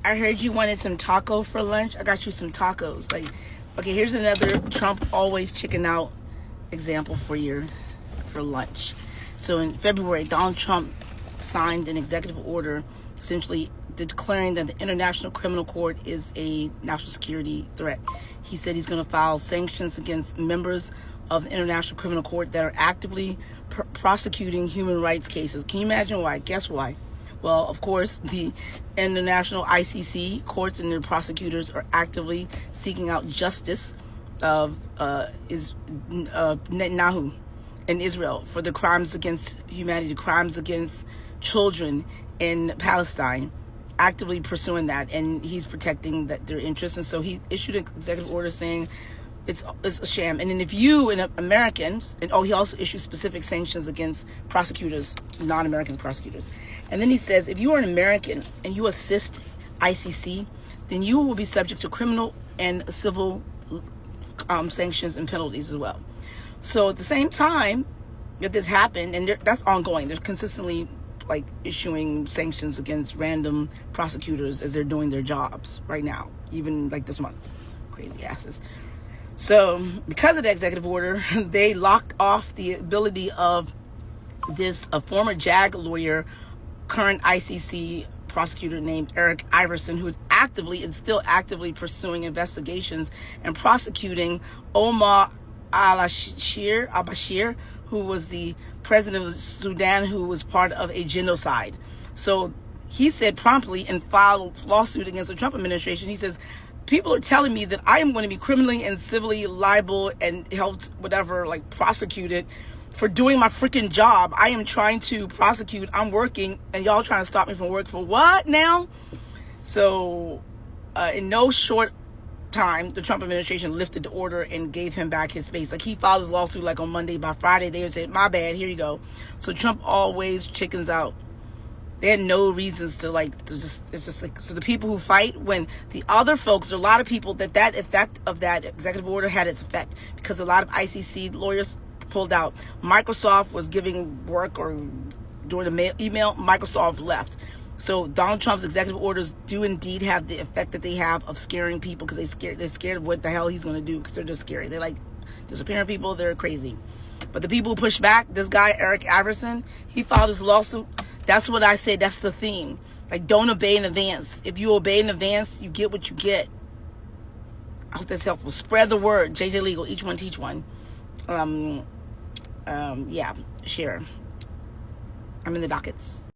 I heard you wanted some taco for lunch. I got you some tacos. Like, okay, here's another Trump always chicken out example for lunch. So in February, Donald Trump signed an executive order essentially declaring that the International Criminal Court is a national security threat. He said he's going to file sanctions against members of the International Criminal Court that are actively prosecuting human rights cases. Can you imagine why? Guess why? Well, of course, the international ICC courts and their prosecutors are actively seeking out justice of Netanyahu in Israel for the crimes against humanity, the crimes against children in Palestine, actively pursuing that, and he's protecting their interests. And so he issued an executive order saying it's a sham. And then if you and Americans, and he also issued specific sanctions against prosecutors, non-American prosecutors. And then he says, if you are an American and you assist ICC, then you will be subject to criminal and civil sanctions and penalties as well. So at the same time that this happened, and that's ongoing, they're consistently like issuing sanctions against random prosecutors as they're doing their jobs right now, even like this month. Crazy asses. So because of the executive order, they locked off the ability of a former JAG lawyer, current ICC prosecutor named Eric Iverson, who is still actively pursuing investigations and prosecuting Omar al-Bashir, who was the president of Sudan, who was part of a genocide. So he said promptly and filed a lawsuit against the Trump administration. He says, people are telling me that I am going to be criminally and civilly liable and held, prosecuted for doing my freaking job. I am trying to prosecute. I'm working, and y'all trying to stop me from work for what now? So in no short time, the Trump administration lifted the order and gave him back his space. Like, he filed his lawsuit like on Monday. By Friday, they would say, my bad, here you go. So Trump always chickens out. They had no reasons to it's just like, so the people who fight, when the other folks, there are a lot of people that effect of that executive order had its effect, because a lot of ICC lawyers pulled out. Microsoft was giving work or doing the email. Microsoft left. So Donald Trump's executive orders do indeed have the effect that they have of scaring people, because they're scared of what the hell he's going to do, because they're just scary. They're like disappearing people. They're crazy. But the people who push back, this guy, Eric Iverson, he filed his lawsuit. That's what I said. That's the theme. Like, don't obey in advance. If you obey in advance, you get what you get. I hope that's helpful. Spread the word. JJ Legal. Each one teach one. Yeah. Share. I'm in the dockets.